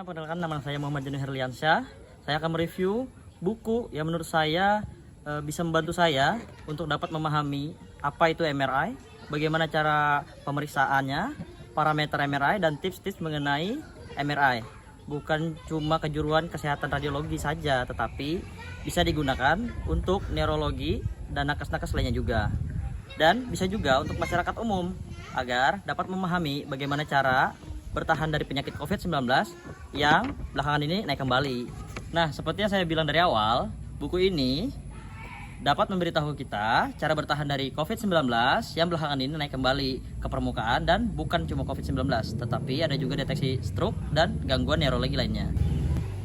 Perkenalkan, nama saya Muhammad Joni Herliansyah. Saya akan mereview buku yang menurut saya bisa membantu saya untuk dapat memahami apa itu MRI, bagaimana cara pemeriksaannya, parameter MRI, dan tips-tips mengenai MRI. Bukan cuma kejuruan kesehatan radiologi saja, tetapi bisa digunakan untuk neurologi dan nakes-nakes lainnya juga. Dan bisa juga untuk masyarakat umum agar dapat memahami bagaimana cara bertahan dari penyakit COVID-19 yang belakangan ini naik kembali. Nah, seperti yang saya bilang dari awal, buku ini dapat memberitahu kita cara bertahan dari COVID-19 yang belakangan ini naik kembali ke permukaan, dan bukan cuma COVID-19, tetapi ada juga deteksi stroke dan gangguan neurologi lainnya.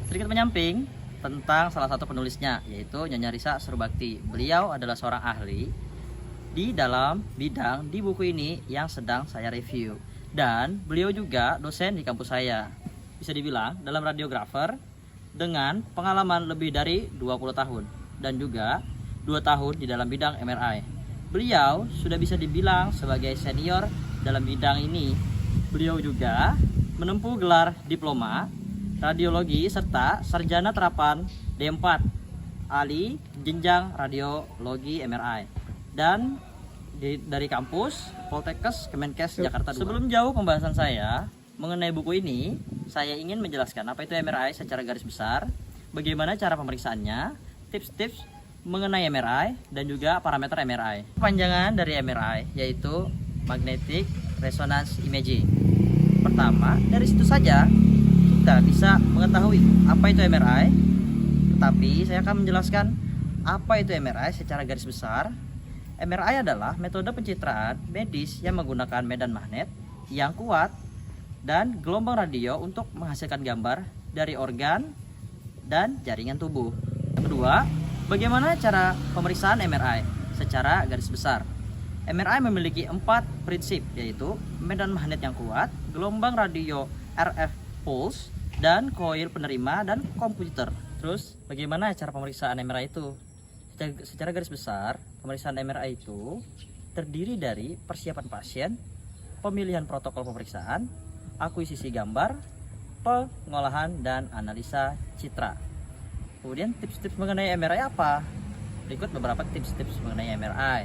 Sedikit menyamping tentang salah satu penulisnya, yaitu Nyonya Risa Surbakti. Beliau adalah seorang ahli di dalam bidang di buku ini yang sedang saya review. Dan beliau juga dosen di kampus saya. Bisa dibilang dalam radiografer dengan pengalaman lebih dari 20 tahun dan juga 2 tahun di dalam bidang MRI. Beliau sudah bisa dibilang sebagai senior dalam bidang ini. Beliau juga menempuh gelar diploma radiologi serta sarjana terapan D4 ahli jenjang radiologi MRI dan dari kampus Poltekkes Kemenkes Jakarta 2. Sebelum jauh pembahasan saya mengenai buku ini, saya ingin menjelaskan apa itu MRI secara garis besar, bagaimana cara pemeriksaannya, tips-tips mengenai MRI, dan juga parameter MRI. Panjangan dari MRI yaitu Magnetic Resonance Imaging. Pertama, dari situ saja kita bisa mengetahui apa itu MRI, tetapi saya akan menjelaskan apa itu MRI secara garis besar. MRI adalah metode pencitraan medis yang menggunakan medan magnet yang kuat dan gelombang radio untuk menghasilkan gambar dari organ dan jaringan tubuh. Yang kedua, bagaimana cara pemeriksaan MRI secara garis besar? MRI memiliki 4 prinsip, yaitu medan magnet yang kuat, gelombang radio RF pulse, dan koil penerima dan komputer. Terus, bagaimana cara pemeriksaan MRI itu? Secara garis besar, pemeriksaan MRI itu terdiri dari persiapan pasien, pemilihan protokol pemeriksaan, akuisisi gambar, pengolahan, dan analisa citra. Kemudian tips-tips mengenai MRI apa? Berikut beberapa tips-tips mengenai MRI.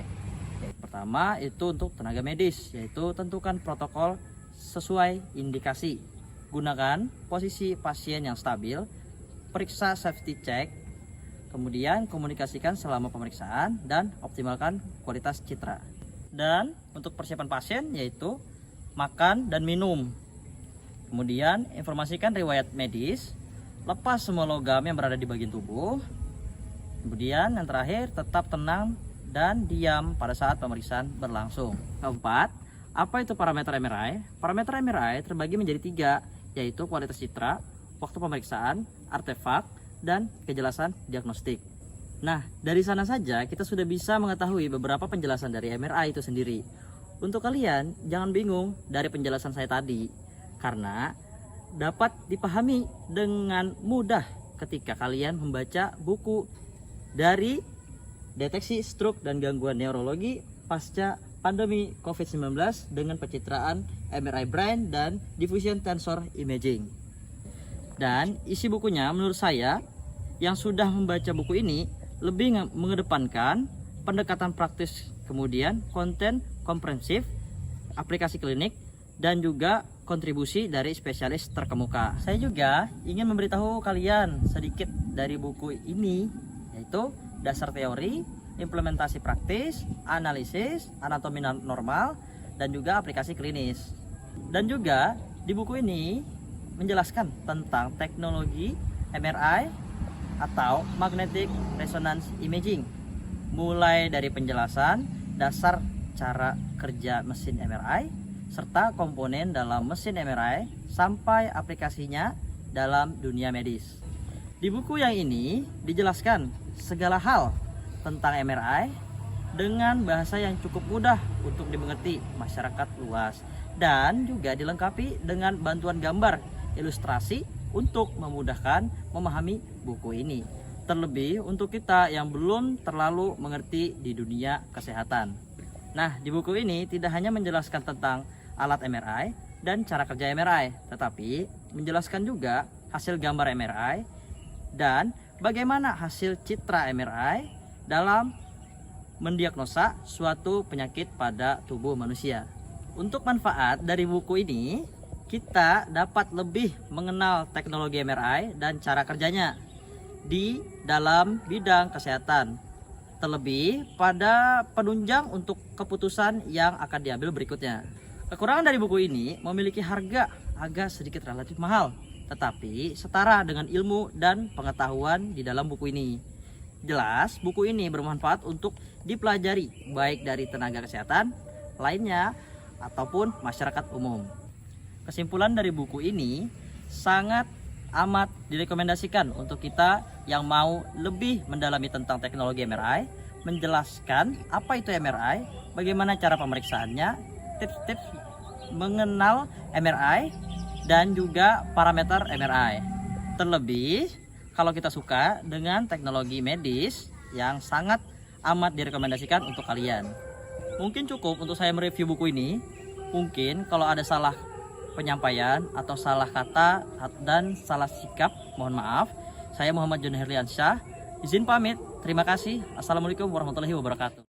Pertama, itu untuk tenaga medis, yaitu tentukan protokol sesuai indikasi. Gunakan posisi pasien yang stabil, periksa safety check, kemudian komunikasikan selama pemeriksaan, dan optimalkan kualitas citra. Dan untuk persiapan pasien yaitu makan dan minum. Kemudian informasikan riwayat medis, lepas semua logam yang berada di bagian tubuh. Kemudian yang terakhir, tetap tenang dan diam pada saat pemeriksaan berlangsung. Keempat, apa itu parameter MRI? Parameter MRI terbagi menjadi 3, yaitu kualitas citra, waktu pemeriksaan, artefak, dan kejelasan diagnostik. Nah, dari sana saja kita sudah bisa mengetahui beberapa penjelasan dari MRI itu sendiri. Untuk kalian, jangan bingung dari penjelasan saya tadi, karena dapat dipahami dengan mudah ketika kalian membaca buku dari deteksi stroke dan gangguan neurologi pasca pandemi COVID-19 dengan pencitraan MRI brain dan diffusion tensor imaging. Dan isi bukunya menurut saya yang sudah membaca buku ini lebih mengedepankan pendekatan praktis, kemudian konten komprehensif, aplikasi klinik, dan juga kontribusi dari spesialis terkemuka. Saya juga ingin memberitahu kalian sedikit dari buku ini, yaitu dasar teori, implementasi praktis, analisis, anatomi normal, dan juga aplikasi klinis. Dan juga di buku ini menjelaskan tentang teknologi MRI atau Magnetic Resonance Imaging, mulai dari penjelasan dasar cara kerja mesin MRI serta komponen dalam mesin MRI sampai aplikasinya dalam dunia medis. Di buku yang ini dijelaskan segala hal tentang MRI dengan bahasa yang cukup mudah untuk dimengerti masyarakat luas, dan juga dilengkapi dengan bantuan gambar ilustrasi untuk memudahkan memahami buku ini. Terlebih untuk kita yang belum terlalu mengerti di dunia kesehatan. Nah, di buku ini tidak hanya menjelaskan tentang alat MRI dan cara kerja MRI, tetapi menjelaskan juga hasil gambar MRI dan bagaimana hasil citra MRI dalam mendiagnosa suatu penyakit pada tubuh manusia. Untuk manfaat dari buku ini, kita dapat lebih mengenal teknologi MRI dan cara kerjanya di dalam bidang kesehatan, terlebih pada penunjang untuk keputusan yang akan diambil berikutnya. Kekurangan dari buku ini memiliki harga agak sedikit relatif mahal, tetapi setara dengan ilmu dan pengetahuan di dalam buku ini. Jelas, buku ini bermanfaat untuk dipelajari baik dari tenaga kesehatan lainnya ataupun masyarakat umum. Kesimpulan dari buku ini sangat amat direkomendasikan untuk kita yang mau lebih mendalami tentang teknologi MRI, menjelaskan apa itu MRI, bagaimana cara pemeriksaannya, tips-tips mengenal MRI, dan juga parameter MRI. Terlebih, kalau kita suka dengan teknologi medis yang sangat amat direkomendasikan untuk kalian. Mungkin cukup untuk saya mereview buku ini. Mungkin kalau ada salah penyampaian atau salah kata dan salah sikap, mohon maaf. Saya Muhammad Joni Herliansyah, izin pamit. Terima kasih. Assalamualaikum warahmatullahi wabarakatuh.